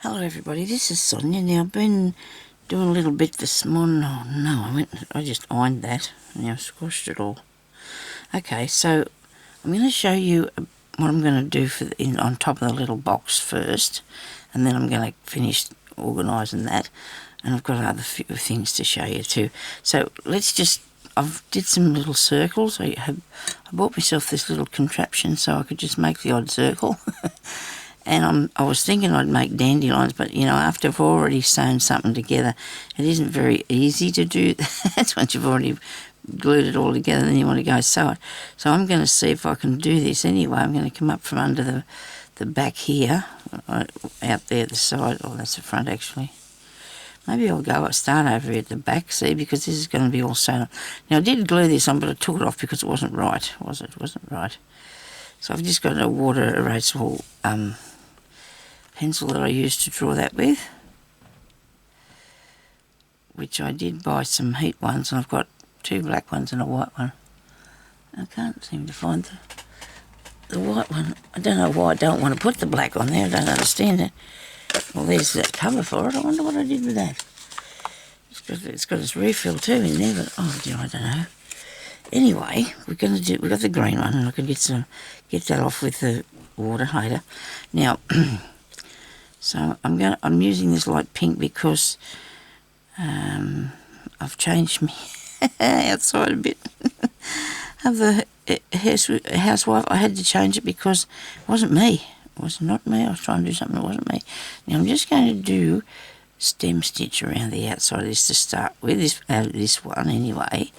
Hello everybody, this is Sonia. Now I've been doing a little bit this morning. Oh no, I just ironed that. Now I've squashed it all. Okay, so I'm going to show you what I'm going to do on top of the little box first, and then I'm going to finish organising that. And I've got other few things to show you too. So I've did some little circles. I bought myself this little contraption so I could just make the odd circle. And I was thinking I'd make dandelions, but you know, after I've already sewn something together, it isn't very easy to do that. Once you've already glued it all together, then you want to go sew it. So I'm going to see if I can do this anyway. I'm going to come up from under the back here, out there at the side. Oh, that's the front actually. Maybe I'll start over here at the back, see, because this is going to be all sewn on. Now I did glue this on, but I took it off because it wasn't right, was it? It wasn't right. So I've just got a water erasable pencil that I used to draw that with, which I did buy some heat ones, and I've got two black ones and a white one. I can't seem to find the white one. I don't know why I don't want to put the black on there. I don't understand it. Well, there's that cover for it. I wonder what I did with that. It's got its refill too in there, but oh dear, I don't know. Anyway, we've got the green one, and I can get that off with the water later. Now. So I'm using this light pink because I've changed me outside a bit of the housewife. I had to change it because it wasn't me. It was not me. I was trying to do something that wasn't me. Now I'm just going to do stem stitch around the outside of this to start with, this one anyway,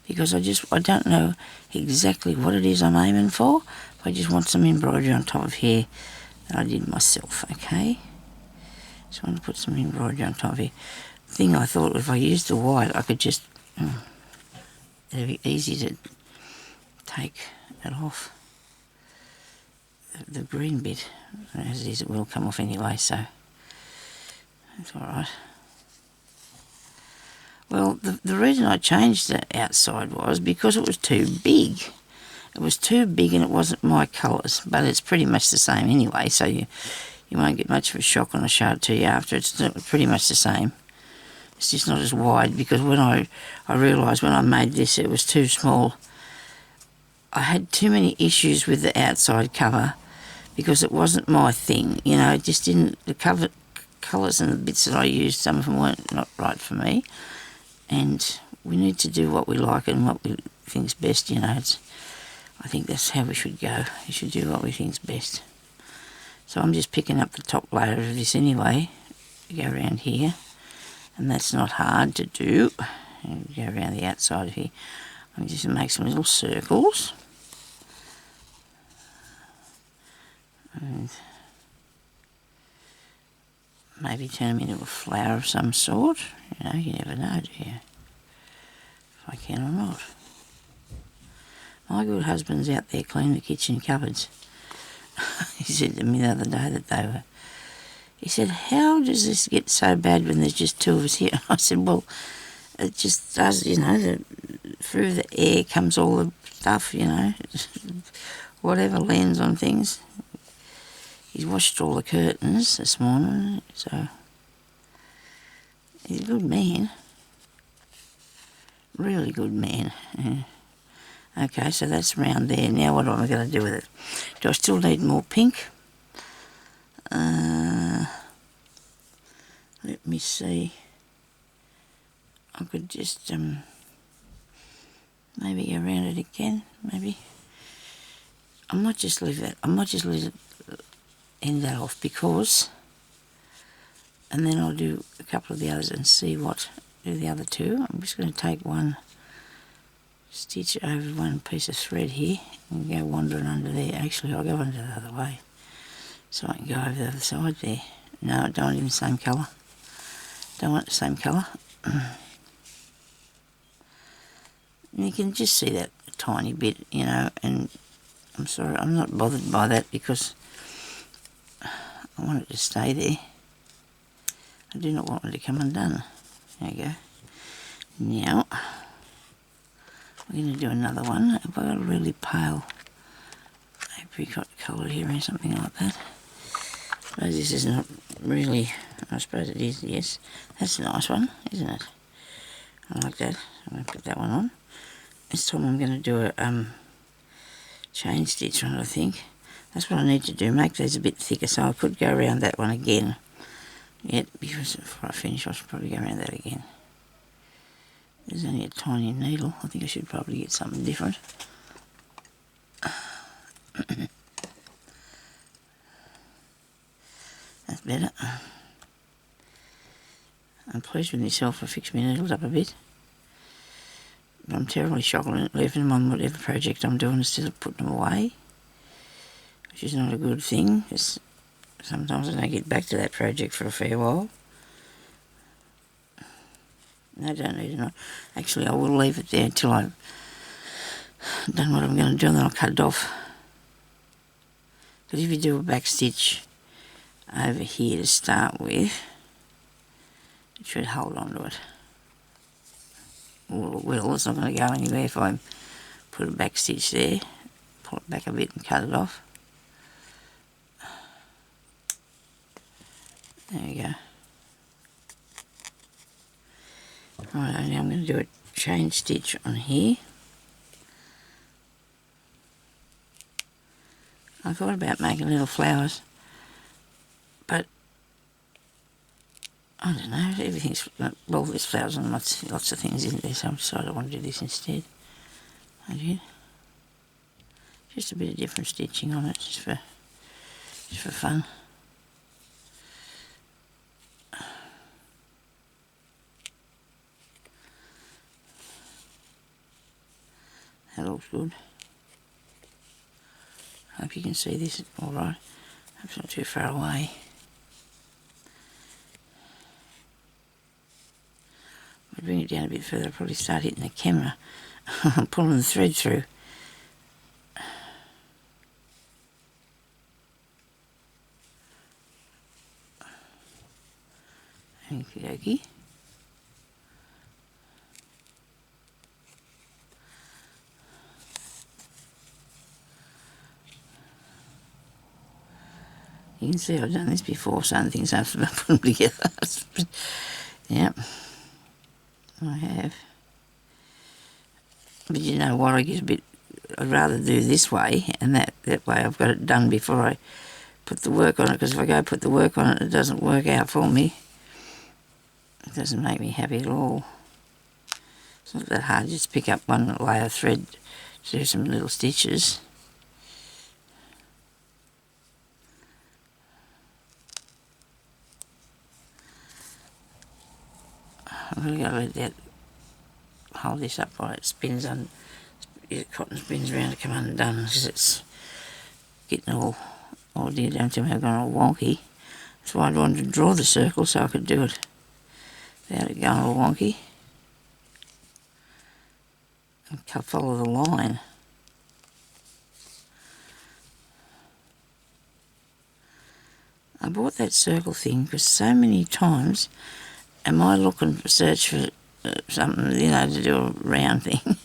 because I don't know exactly what it is I'm aiming for. I just want some embroidery on top of here that I did myself, okay? So I'm going to put some embroidery on top of here. The thing I thought, if I used the white, I could just, it'd be easy to take it off. The green bit, as it is, it will come off anyway, so that's alright. Well, the reason I changed the outside was because it was too big. It was too big and it wasn't my colours, but it's pretty much the same anyway, so you won't get much of a shock when I show it to you after. It's pretty much the same. It's just not as wide, because when I realised when I made this it was too small. I had too many issues with the outside cover because it wasn't my thing. You know, it just didn't, the colours and the bits that I used, some of them weren't not right for me. And we need to do what we like and what we think's best, you know. I think that's how we should go. We should do what we think's best. So I'm just picking up the top layer of this anyway, go around here, and that's not hard to do. And go around the outside of here. I'm just going to make some little circles. And maybe turn them into a flower of some sort. You know, you never know, do you? If I can or not. My good husband's out there cleaning the kitchen cupboards. He said to me the other day that he said, how does this get so bad when there's just two of us here? I said, well, it just does, you know, through the air comes all the stuff, you know, whatever lands on things. He's washed all the curtains this morning, so he's a good man. Really good man. Yeah. Okay, so that's around there. Now what am I going to do with it? Do I still need more pink? Let me see. I could just maybe go around it again, maybe. I might just leave that. I might just end that off because, and then I'll do a couple of the others and see what do the other two. I'm just going to take one, stitch over one piece of thread here and go wandering under there. Actually, I'll go under the other way so I can go over the other side there. No, I don't want it in the same colour. Don't want the same colour. And you can just see that a tiny bit, you know, and I'm sorry, I'm not bothered by that because I want it to stay there. I do not want it to come undone. There you go. Now, we're going to do another one. I've got a really pale apricot colour here or something like that. I suppose this is not really, I suppose it is, yes. That's a nice one, isn't it? I like that. I'm going to put that one on. This time I'm going to do a chain stitch on it, I think. That's what I need to do, make these a bit thicker, so I could go around that one again. Yet, because before I finish I should probably go around that again. There's only a tiny needle. I think I should probably get something different. That's better. I'm pleased with myself. I fixed my needles up a bit. But I'm terribly shocked at leaving them on whatever project I'm doing instead of putting them away, which is not a good thing, because sometimes I don't get back to that project for a fair while. I don't need it. Actually, I will leave it there until I've done what I'm going to do, and then I'll cut it off. Because if you do a back stitch over here to start with, it should hold on to it. Well, it will. It's not going to go anywhere if I put a back stitch there, pull it back a bit and cut it off. There we go. Right, now I'm going to do a chain stitch on here. I thought about making little flowers, but I don't know, everything's, well, there's flowers and lots of things in there, so I decided I want to do this instead. I did. Just a bit of different stitching on it, just for fun. That looks good. Hope you can see this alright. Hope it's not too far away. If I bring it down a bit further, I'll probably start hitting the camera. I'm pulling the thread through. Okie dokie. You can see I've done this before, some things I have to put them together. Yep, I have. But you know what, I get a bit, I'd rather do this way, and that way I've got it done before I put the work on it, because if I go put the work on it, it doesn't work out for me. It doesn't make me happy at all. It's not that hard, just pick up one layer of thread to do some little stitches. I'm going to go let that, hold this up while it spins, and cotton spins around to come undone, because it's getting all dear, don't tell me I've gone all wonky. That's why I wanted to draw the circle, so I could do it without it going all wonky. And follow the line. I bought that circle thing because so many times am I looking for search for something, you know, to do a round thing.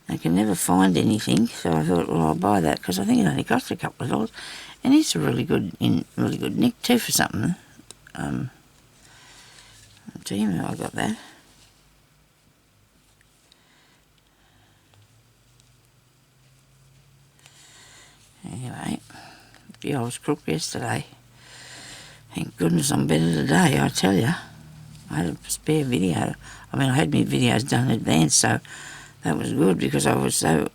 I can never find anything, so I thought, well, I'll buy that because I think it only cost a couple of dollars, and it's a really good nick too for something. I'll tell you how I got that. Anyway, gee, I was crook yesterday. Thank goodness I'm better today, I tell you. I had a spare video. I mean, I had my videos done in advance, so that was good, because I was so...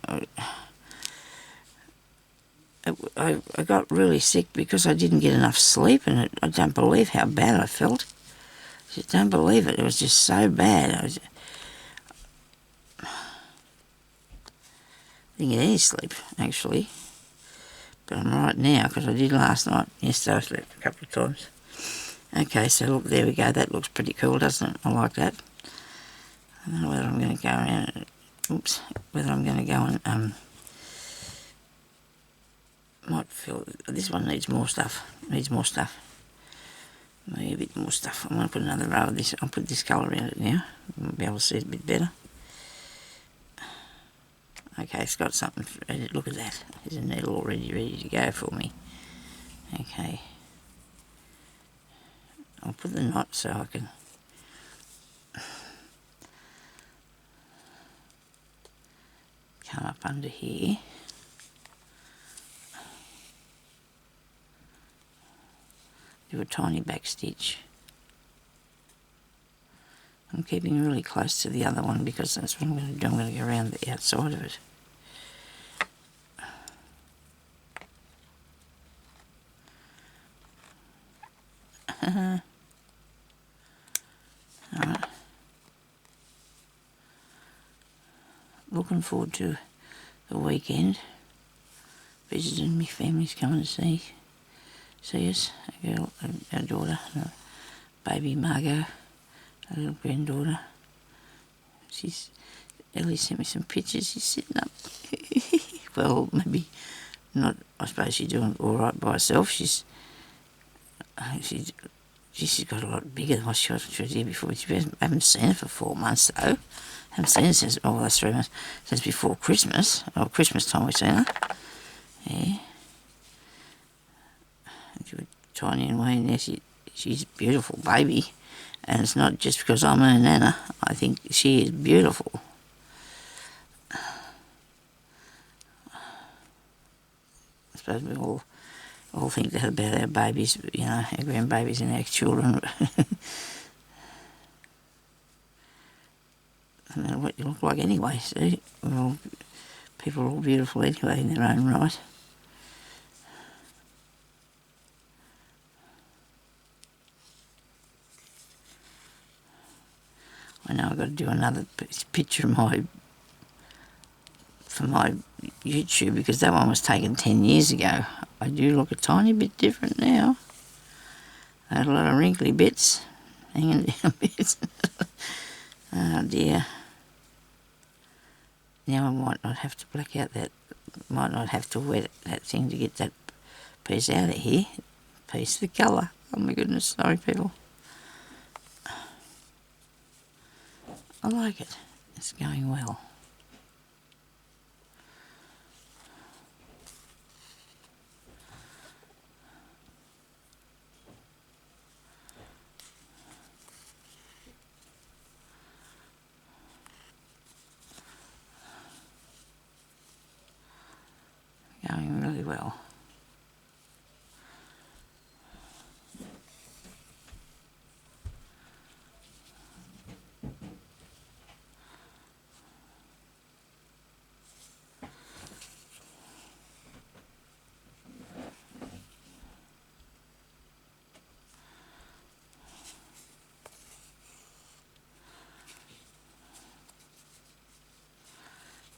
I got really sick because I didn't get enough sleep, and I don't believe how bad I felt. I just don't believe it. It was just so bad. I didn't get any sleep, actually. But I'm right now, because I did last night. Yesterday I slept a couple of times. Okay, so look, there we go. That looks pretty cool, doesn't it? I like that. I don't know whether I'm going to go around... Oops. Whether I'm going to go and... might feel... This one needs more stuff. Maybe a bit more stuff. I'm going to put another row of this. I'll put this colour around it now. I'll be able to see it a bit better. Okay, it's got something ready. Look at that. There's a needle already ready to go for me. Okay. I'll put the knot so I can come up under here. Do a tiny back stitch. I'm keeping really close to the other one because that's what I'm going to do. I'm going to go around the outside of it. Alright. Looking forward to the weekend. Visiting my family's coming to see us. Our daughter, our baby Margot, our little granddaughter. Ellie sent me some pictures. She's sitting up. Well, maybe not. I suppose she's doing all right by herself. She's got a lot bigger than what she was here before. I haven't seen her for 4 months though. Haven't seen her since, that's 3 months, since before Christmas. Christmas time we've seen her. Yeah. She was tiny and wee. Now she's a beautiful baby. And it's not just because I'm her nana. I think she is beautiful. I suppose we all think that about our babies, you know, our grandbabies and our children. No matter what you look like anyway, see? People are all beautiful anyway in their own right. I know I've got to do another picture for my YouTube because that one was taken 10 years ago. I do look a tiny bit different now. I had a lot of wrinkly bits, hanging down bits. Oh dear. Now I might not have to black out that, might not have to wet that thing to get that piece out of here. Piece of the colour. Oh my goodness, sorry people. I like it. It's going well. Going really well.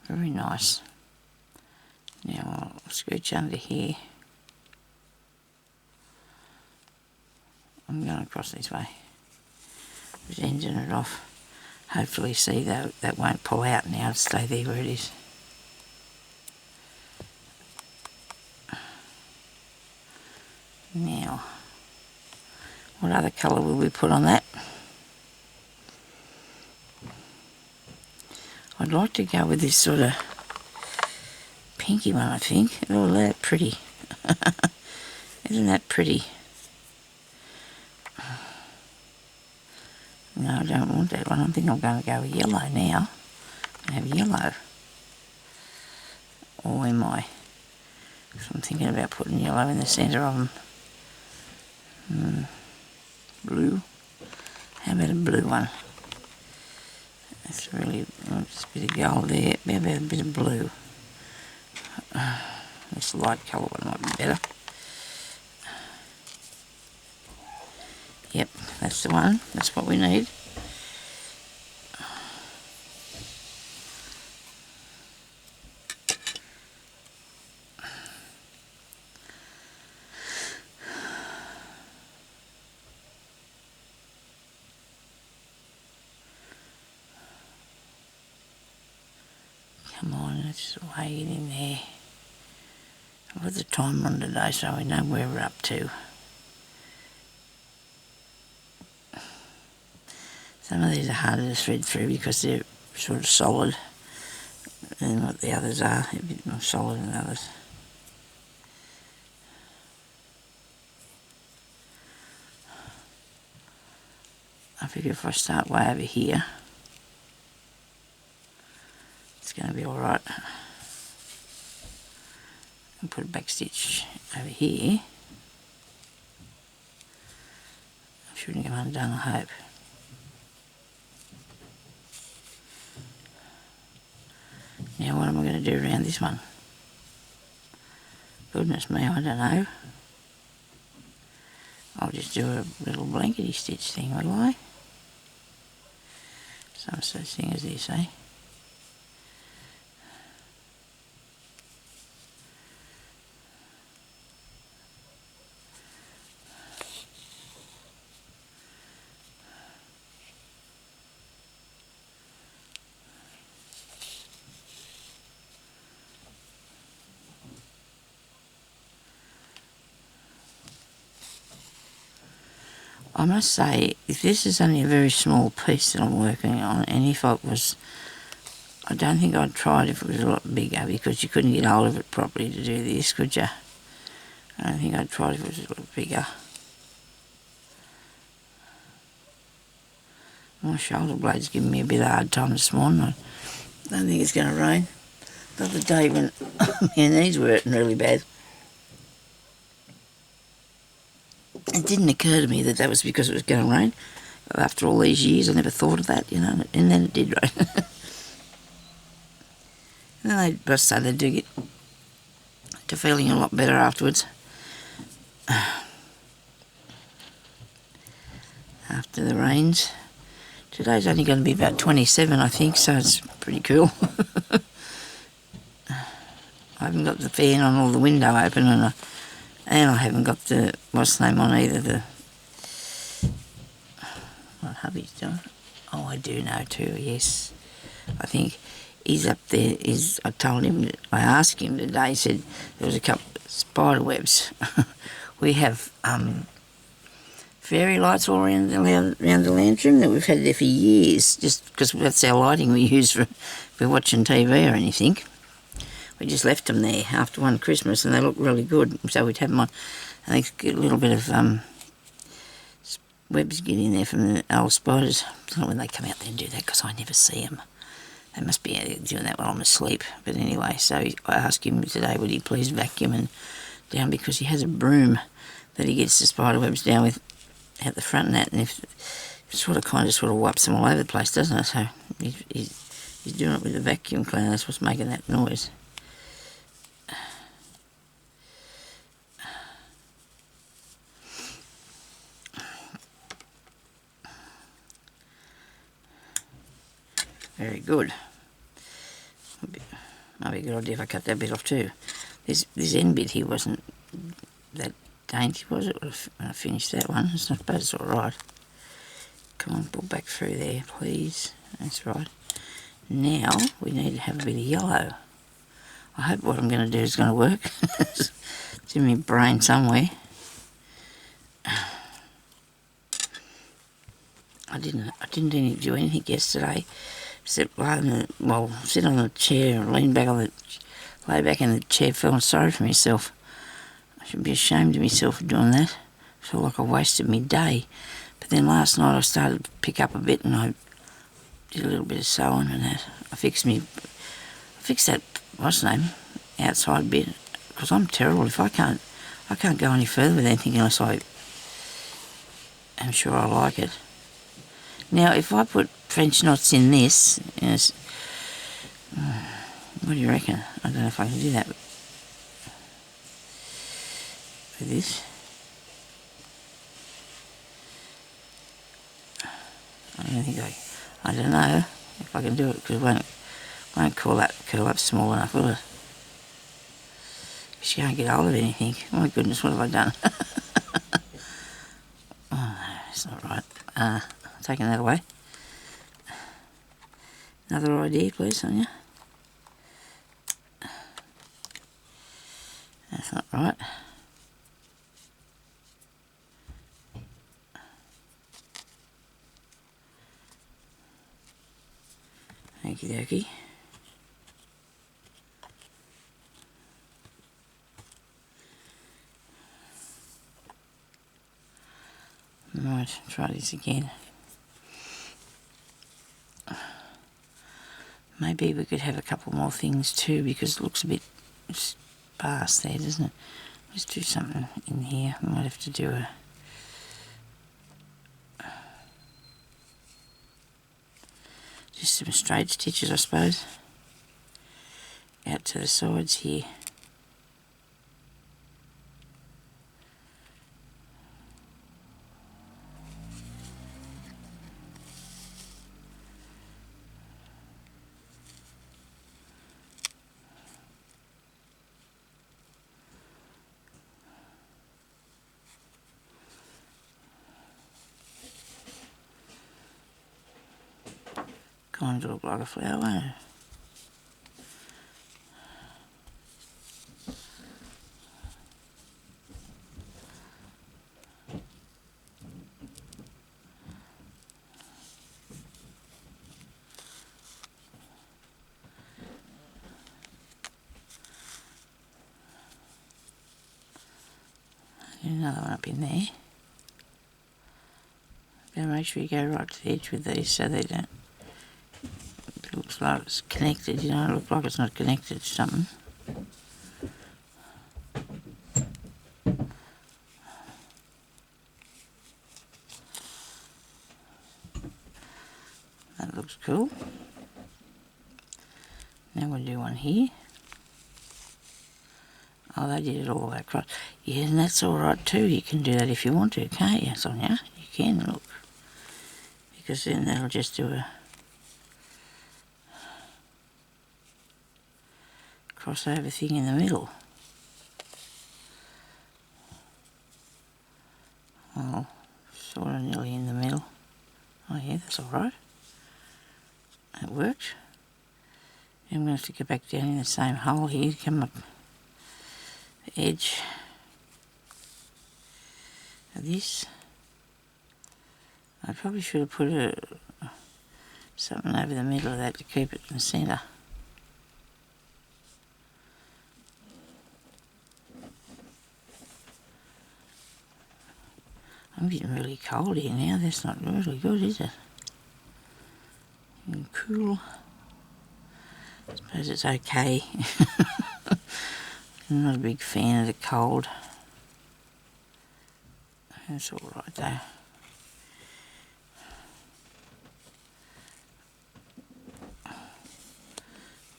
Very nice. Now I'll scooch under here. I'm going across this way. Just ending it off. Hopefully, see that won't pull out now. It'll stay there where it is. Now, what other colour will we put on that? I'd like to go with this sort of pinky one, I think. Oh, that's pretty. Isn't that pretty? No, I don't want that one. I think I'm going to go with yellow now. I have yellow. Or am I? So I'm thinking about putting yellow in the centre of them. Blue. How about a blue one? That's really, just a bit of gold there. How about a bit of blue? This light colour one might be better. Yep, that's the one. That's what we need. Come on, let's weigh it in there. I've got the timer on today so we know where we're up to. Some of these are harder to thread through because they're sort of solid than what the others are. They're a bit more solid than others. I figure if I start way over here, it's going to be alright. And put a back stitch over here. I shouldn't go undone, I hope. Now what am I going to do around this one? Goodness me, I don't know. I'll just do a little blankety stitch thing, will I? Some such thing as this, eh? I must say, if this is only a very small piece that I'm working on, and if it was, I don't think I'd try it if it was a lot bigger, because you couldn't get hold of it properly to do this, could you? I don't think I'd try it if it was a lot bigger. My shoulder blade's giving me a bit of a hard time this morning. I don't think it's going to rain. The other day when my knees were hurting really bad, it didn't occur to me that that was because it was going to rain. After all these years, I never thought of that, you know, and then it did rain. And they must say they do get to feeling a lot better afterwards. After the rains. Today's only going to be about 27, I think, so it's pretty cool. I haven't got the fan on or the window open, and I haven't got the, what's the name on either, what hubby's doing. Oh, I do know too, yes. I think he's up there, I told him, I asked him today, he said there was a couple of spider webs. We have fairy lights all around the lounge room that we've had there for years, just because that's our lighting we use for watching TV or anything. We just left them there after one Christmas and they look really good, so we'd have them on. I think get a little bit of webs get in there from the old spiders. I don't know when they come out there and do that, because I never see them. They must be out there doing that while I'm asleep. But anyway, so I asked him today would he please vacuum and down, because he has a broom that he gets the spider webs down with at the front and that, and if it sort of wipes them all over the place, doesn't it? So he's doing it with a vacuum cleaner. That's what's making that noise. Very good. Might be a good idea if I cut that bit off too. This end bit here wasn't that dainty, was it? When I finished that one, it's not bad, it's alright. Come on, pull back through there, please. That's right. Now we need to have a bit of yellow. I hope what I'm going to do is going to work. It's in my brain somewhere. I didn't do anything yesterday. Sit on the chair and lay back in the chair, feeling sorry for myself. I should be ashamed of myself for doing that. I feel like I wasted my day. But then last night I started to pick up a bit and I did a little bit of sewing and that. I fixed that, what's the name, outside bit, because I'm terrible. If I can't go any further with anything unless I am sure I like it. Now, if I put French knots in this, what do you reckon? I don't know if I can do that with this. I don't know if I can do it, because it won't curl up small enough, will it? Because you can't get hold of anything. Oh my goodness, what have I done? Oh no, it's not right. Taking that away. Another idea, please, Sonia. That's not right. Okie dokie. Right, try this again. Maybe we could have a couple more things too, because it looks a bit sparse there, doesn't it? Let's do something in here. I might have to do just some straight stitches, I suppose, out to the sides here. Kind of look like a flower, won't it? Another one up in there. Better make sure you go right to the edge with these so they don't. It looks like it's connected, you know, it looks like it's not connected to something. That looks cool. Now we'll do one here. Oh, they did it all the way across. Yeah, and that's all right too. You can do that if you want to, can't you, Sonia? You can, look. Because then that'll just do a crossover thing in the middle. Oh, sort of nearly in the middle. Oh yeah, that's all right. That worked. I'm going to have to go back down in the same hole here, come up the edge of this. I probably should have put something over the middle of that to keep it in the centre. I'm getting really cold here now. That's not really good, is it? And cool. I suppose it's okay. I'm not a big fan of the cold. That's all right though.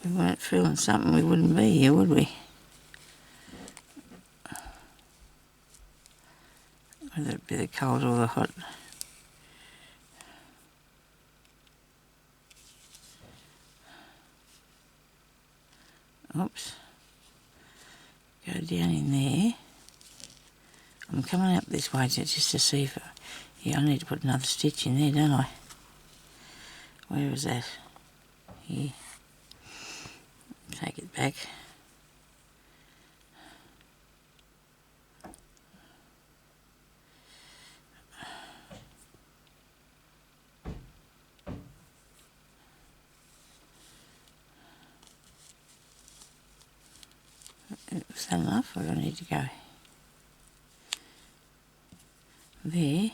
If we weren't feeling something, we wouldn't be here, would we? Whether it be the cold or the hot. Oops. Go down in there. I'm coming up this way just to see if... Yeah, I need to put another stitch in there, don't I? Where was that? Here. Take it back. Was that enough, or do I need to go there?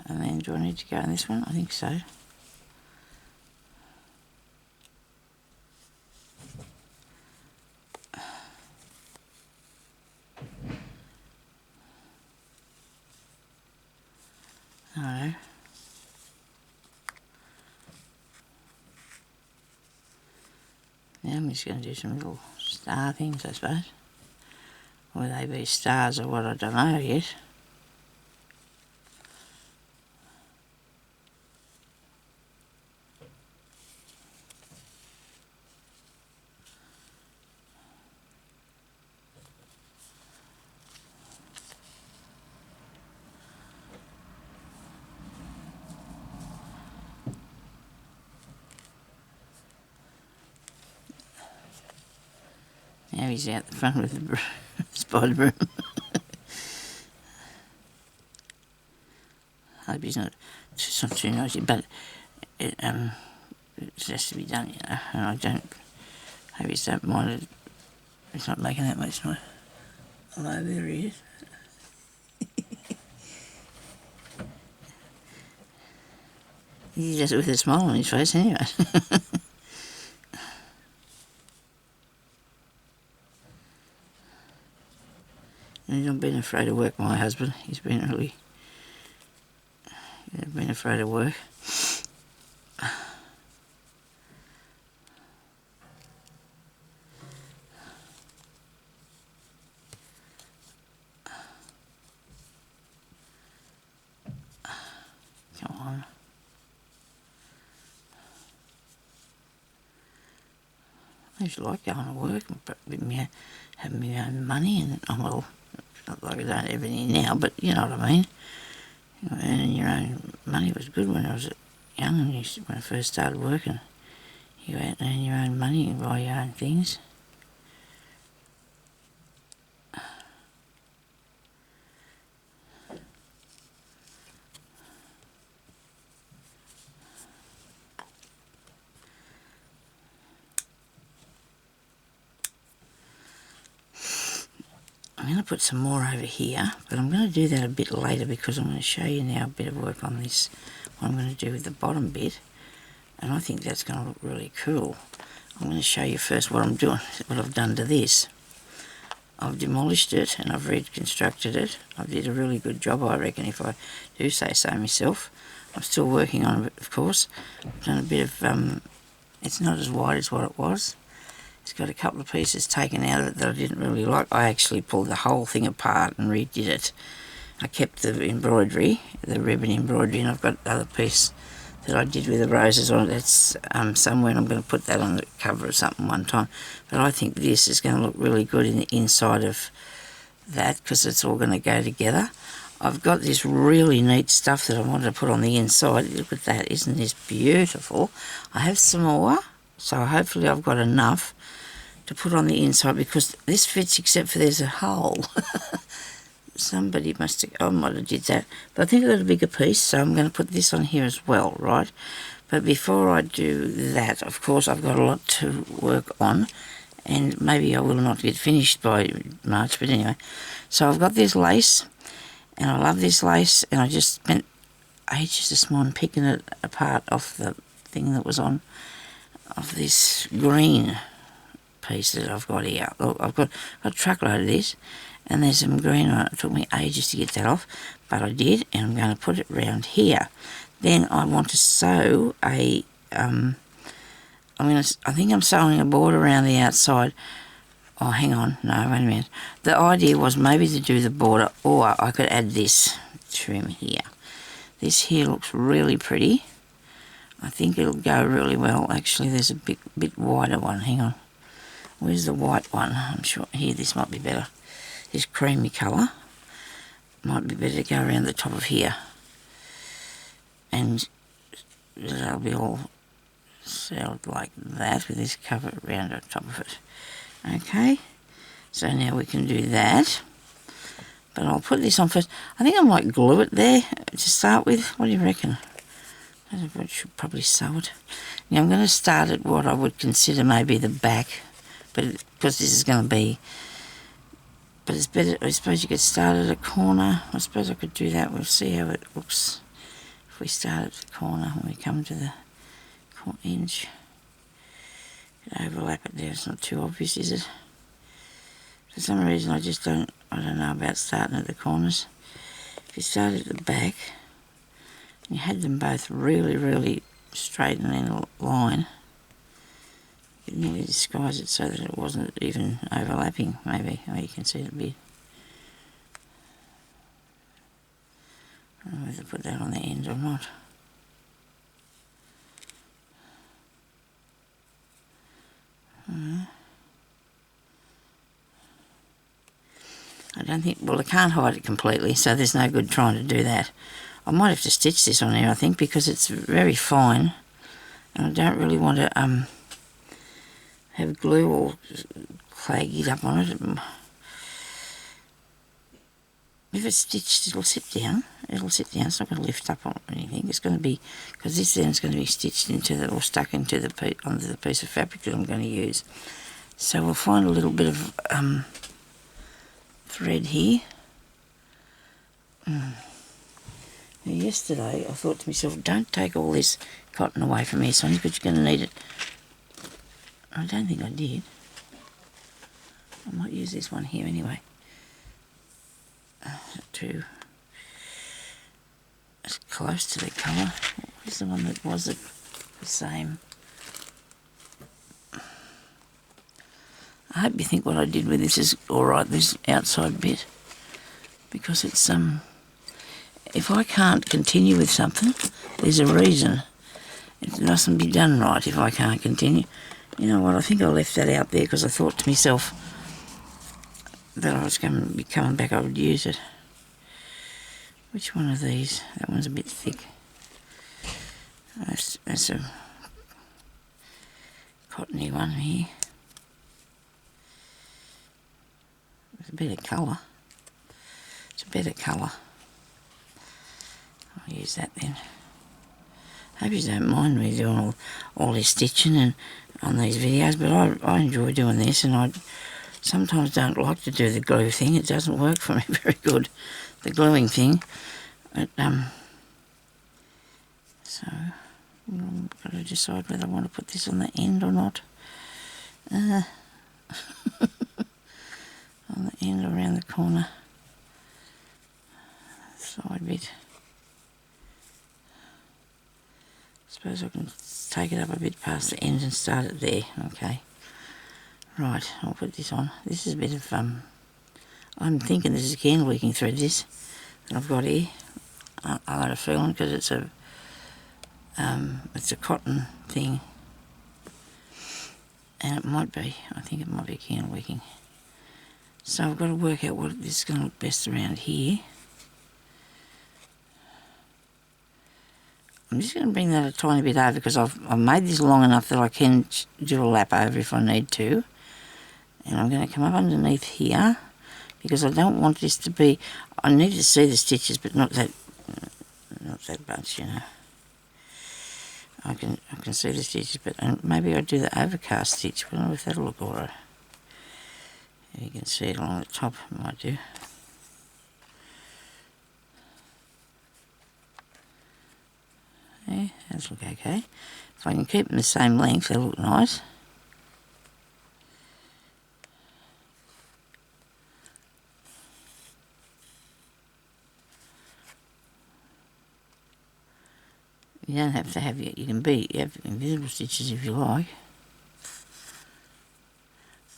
And then do I need to go in this one? I think so. No. Now I'm just going to do some little star things, I suppose. Will they be stars or what, I don't know yet. Now he's out the front with the spider broom. Hope he's not, it's not too noisy, but it has to be done, you know, and I don't, hope he's don't mind it, it's not making that much noise. Hello, there he is. He's just with a smile on his face anyway. I've been afraid of work, my husband. He's been really been afraid of work. Come on. I used to like going to work and having my own money, and well, not like I don't have any now, but you know what I mean. You know, earning your own money was good when I was young, and when I first started working. You go out and earn your own money and buy your own things. I'm going to put some more over here, but I'm going to do that a bit later because I'm going to show you now a bit of work on this, what I'm going to do with the bottom bit, and I think that's going to look really cool. I'm going to show you first what I'm doing, what I've done to this. I've demolished it and I've reconstructed it. I did a really good job, I reckon, if I do say so myself. I'm still working on it, of course. I've done a bit of, it's not as wide as what it was. It's got a couple of pieces taken out of it that I didn't really like. I actually pulled the whole thing apart and redid it. I kept the embroidery, the ribbon embroidery, and I've got the other piece that I did with the roses on it. That's somewhere, and I'm going to put that on the cover or something one time. But I think this is going to look really good in the inside of that because it's all going to go together. I've got this really neat stuff that I wanted to put on the inside. Look at that, isn't this beautiful? I have some more, so hopefully I've got enough to put on the inside because this fits except for there's a hole. Somebody must have, I might have did that, but I think I've got a bigger piece, so I'm going to put this on here as well, right? But before I do that, of course, I've got a lot to work on, and maybe I will not get finished by March, but anyway. So I've got this lace, and I love this lace, and I just spent ages this morning picking it apart off the thing that was on, of this green piece that I've got here. Look, I've got a truckload of this, and there's some green on it. It took me ages to get that off, but I did, and I'm going to put it round here. Then I want to sew a, I think I'm sewing a border around the outside. Oh, hang on, no, wait a minute. The idea was maybe to do the border, or I could add this trim here. This here looks really pretty. I think it'll go really well. Actually, there's a bit wider one, hang on. Where's the white one? I'm sure here this might be better. This creamy colour might be better to go around the top of here, and that'll be all sewed like that with this cover around the top of it. Okay, so now we can do that, but I'll put this on first. I think I might glue it there to start with. What do you reckon? I should probably sew it. Now I'm going to start at what I would consider maybe the back, but because this is going to be, but it's better, I suppose you could start at a corner. I suppose I could do that. We'll see how it looks if we start at the corner when we come to the edge. Overlap it there, it's not too obvious, is it? For some reason I don't know about starting at the corners. If you start at the back, and you had them both really straight and in a line, you could nearly disguise it so that it wasn't even overlapping, maybe. Oh, you can see it a bit. I don't know whether to put that on the end or not. I don't think, well, I can't hide it completely, so there's no good trying to do that. I might have to stitch this on here, I think, because it's very fine, and I don't really want to have glue or claggy up on it. If it's stitched, it'll sit down. It's not going to lift up on anything. It's going to be, because this then is going to be stitched into the, or stuck into the onto the piece of fabric that I'm going to use. So we'll find a little bit of thread here. Now yesterday I thought to myself, don't take all this cotton away from here, Sonny, because you're going to need it. I don't think I did. I might use this one here anyway. to as close to the colour. What was the one that was the same? I hope you think what I did with this is alright, this outside bit, because it's if I can't continue with something, there's a reason. It mustn't be done right if I can't continue. You know what, I think I left that out there because I thought to myself that I was going to be coming back, I would use it. Which one of these? That one's a bit thick. That's a cottony one here. It's a better colour. It's a better colour. I'll use that then. Hope you don't mind me doing all this stitching and on these videos, but I enjoy doing this, and I sometimes don't like to do the glue thing. It doesn't work for me very good, the gluing thing. But so I've got to decide whether I want to put this on the end or not. On the end or around the corner, side bit. Suppose I can take it up a bit past the end and start it there. Okay. Right, I'll put this on. This is a bit of I'm thinking this is candle working thread, this that I've got here. I got a feeling because it's a cotton thing, and it might be. I think it might be candle working. So I've got to work out what this is going to look best around here. I'm just going to bring that a tiny bit over because I've made this long enough that I can do a lap over if I need to. And I'm going to come up underneath here because I don't want this to be... I need to see the stitches, but not that much, you know. I can see the stitches, but maybe I'll do the overcast stitch. I don't know if that'll look alright. You can see it along the top, it might do. Yeah, those look okay. If I can keep them the same length, they'll look nice. You don't have to have you can have invisible stitches if you like.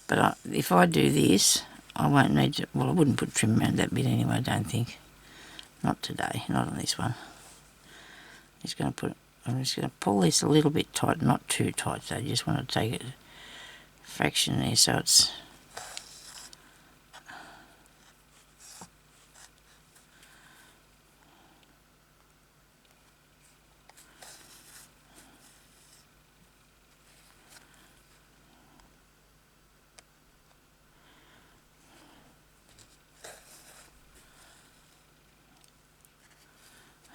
But if I do this, I won't need to, well, I wouldn't put trim around that bit anyway, I don't think. Not today, not on this one. I'm just going to pull this a little bit tight, not too tight, so I just want to take it a fraction there so it's...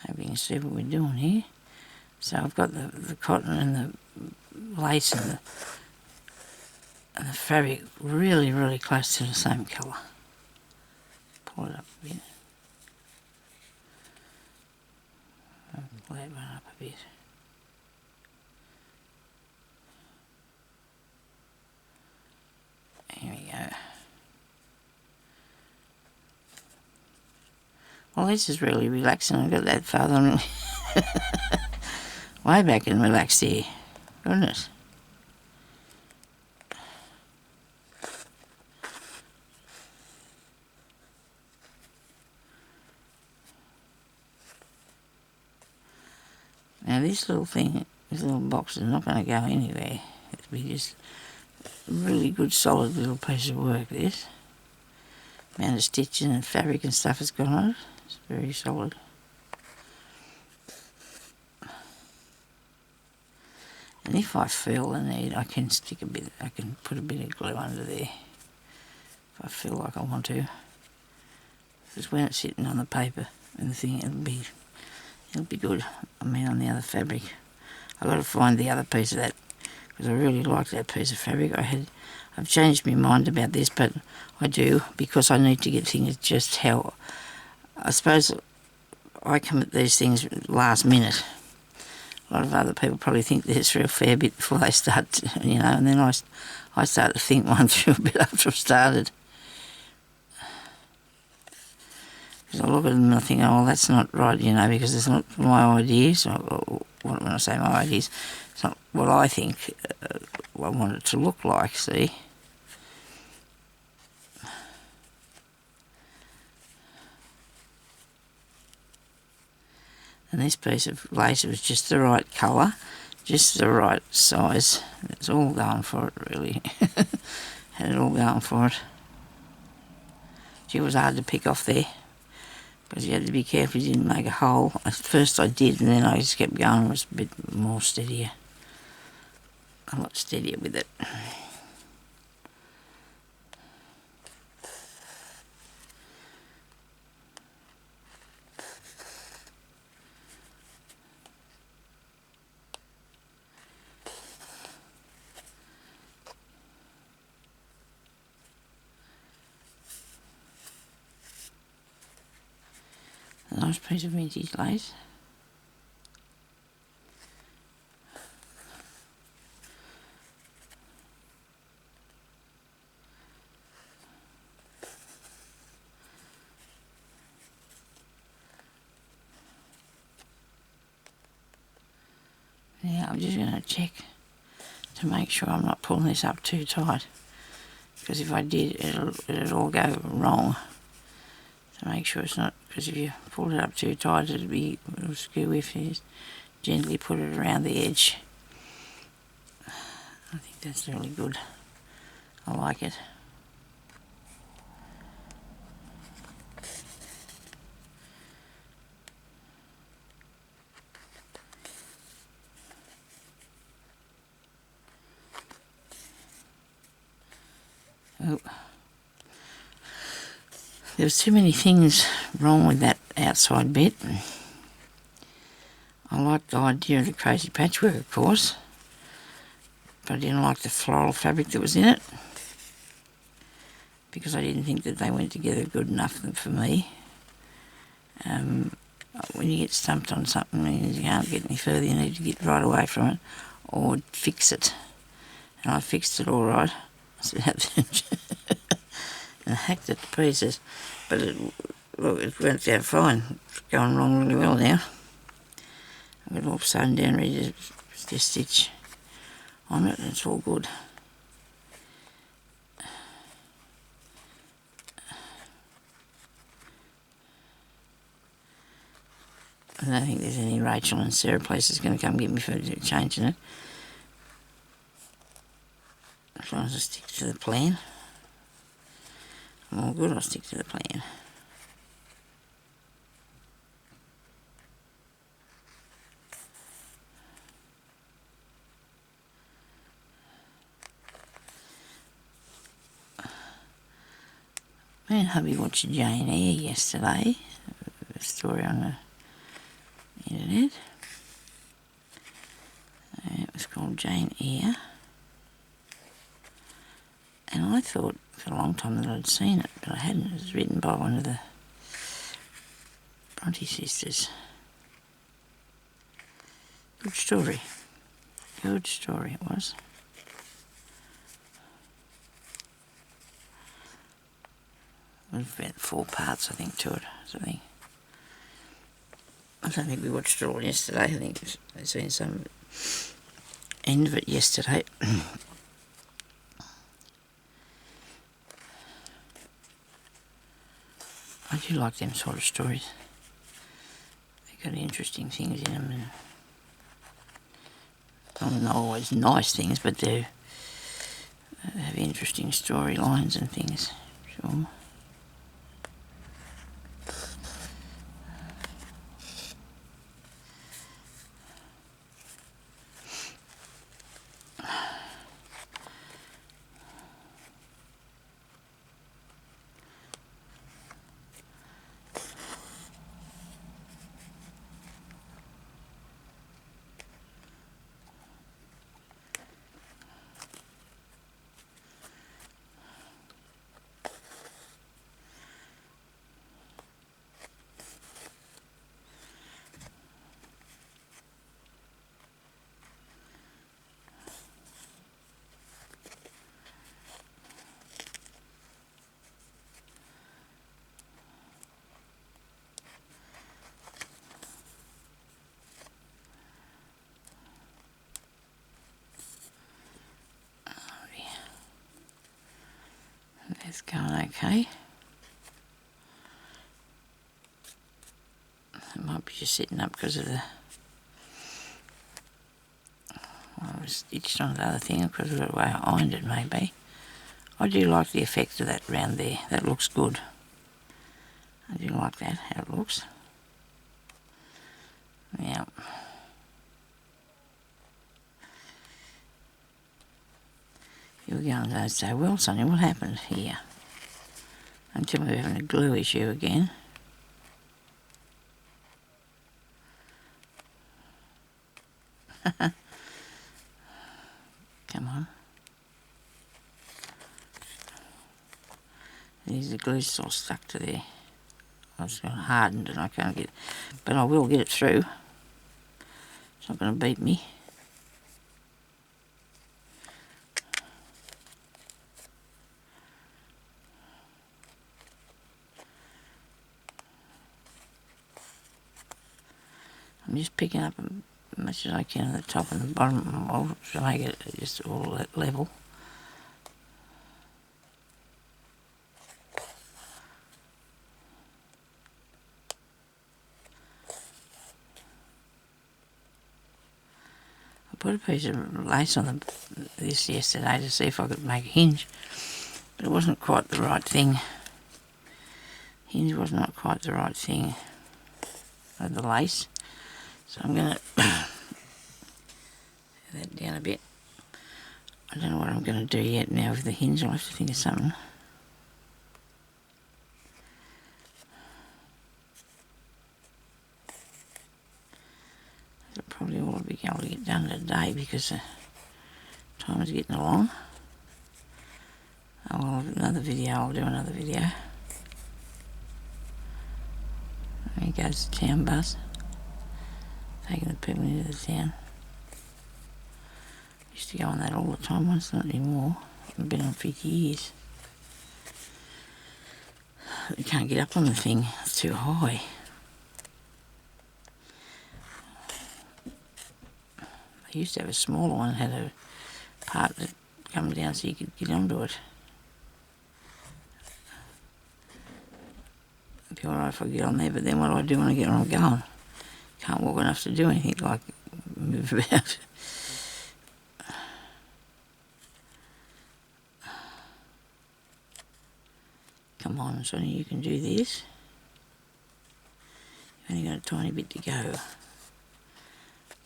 Hope you can see what we're doing here. So I've got the cotton and the lace and the fabric really, really close to the same colour. Pull it up a bit. Pull that one up a bit. Here we go. Well, this is really relaxing. I got that far on way back and relaxed here. Goodness. Now this little thing, this little box is not going to go anywhere. It'll be just a really good solid little piece of work, this. Amount of stitching and fabric and stuff has gone on it. It's very solid. And if I feel the need, I can put a bit of glue under there if I feel like I want to. Because when it's sitting on the paper and the thing, it'll be good. I mean, on the other fabric. I've got to find the other piece of that because I really like that piece of fabric. I've changed my mind about this, but I do because I need to get things just how... I suppose I come at these things last minute. A lot of other people probably think there's a real fair bit before they start, you know, and then I start to think one through a bit after I've started. Because I look at them and I think, oh, that's not right, you know, because it's not my ideas. Or when I say my ideas, it's not what I think I want it to look like, see? And this piece of lace was just the right colour, just the right size. It's all going for it, really. Had it all going for it. It was hard to pick off there, because you had to be careful you didn't make a hole. At first I did, and then I just kept going. It was a bit more steadier. A lot steadier with it. A nice piece of vintage lace. Now I'm just going to check to make sure I'm not pulling this up too tight, because if I did, it'll all go wrong. So make sure it's not, because if you pull it up too tight, it'll skew if you just gently put it around the edge. I think that's really good. I like it. Oh. There was too many things wrong with that outside bit. I liked the idea of the crazy patchwork, of course, but I didn't like the floral fabric that was in it, because I didn't think that they went together good enough for me. When you get stumped on something and you can't get any further, you need to get right away from it or fix it. And I fixed it all right. And I hacked it to pieces, but it went out fine. It's going wrong really well now. I've got it all sewn down, ready to stitch on it, and it's all good. I don't think there's any Rachel and Sarah places going to come get me for changing it. As long as I stick to the plan. I'm all good, I'll stick to the plan. Me and hubby watched Jane Eyre yesterday, a story on the internet. It was called Jane Eyre. And I thought for a long time that I'd seen it, but I hadn't. It was written by one of the Bronte sisters. Good story. Good story it was. There's about 4 parts, I think, to it. I don't think we watched it all yesterday. I think I've seen some end of it yesterday. I do like them sort of stories. They've got interesting things in them. And not always nice things, but they have interesting storylines and things. Sure. It's going okay. It might be just sitting up because of the... Well, I was stitched on the other thing because of the way I ironed it, maybe. I do like the effect of that round there. That looks good. I do like that, how it looks. Yeah. You were going to say, well, Sonia, what happened here? Until we're having a glue issue again. Come on. There's the glue still stuck to there. I've got hardened and I can't get it. But I will get it through. It's not going to beat me. I'm just picking up as much as I can at the top and the bottom. I'll try to make it just all at level. I put a piece of lace on this yesterday to see if I could make a hinge, but it wasn't quite the right thing. Hinge was not quite the right thing of the lace, so I'm going to that down a bit. I don't know what I'm going to do yet now with the hinge. I'll have to think of something. I probably ought to be able to get done today because time is getting along. Oh, well, another video. I'll do another video. There goes the town bus, taking the people into the town. Used to go on that all the time once, not anymore. I've been on for years. You can't get up on the thing, it's too high. They used to have a smaller one, had a part that come down so you could get onto it. It'd be alright if I get on there, but then what do I do when I get where I'm going? Can't walk enough to do anything like move about. Come on, Sonia, you can do this. You've only got a tiny bit to go.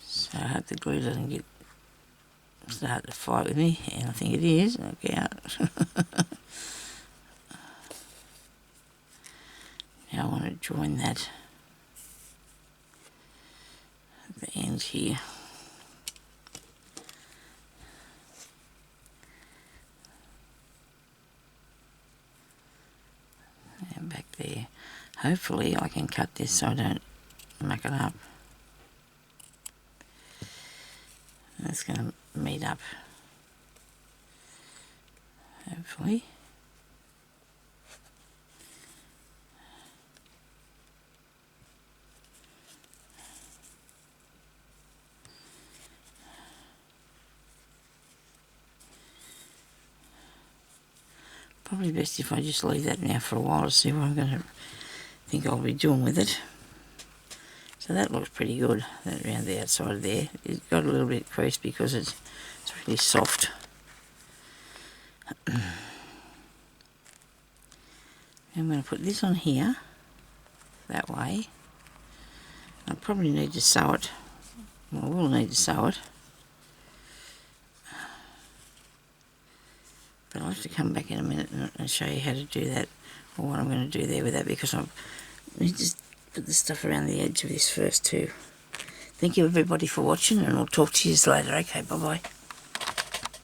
So I hope the glue doesn't start to fight with me, and I think it is. Look out. Now I want to join that at the end here. And back there. Hopefully I can cut this so I don't muck it up. That's going to meet up. Hopefully. Probably best if I just leave that now for a while to see what I'm going to think I'll be doing with it. So that looks pretty good, that around the outside of there. It's got a little bit creased because it's really soft. I'm going to put this on here, that way. I probably need to sew it. Well, I will need to sew it. But I'll have to come back in a minute and show you how to do that, or what I'm going to do there with that, because I need to put the stuff around the edge of this first too. Thank you everybody for watching, and I'll talk to you later. Okay, bye bye.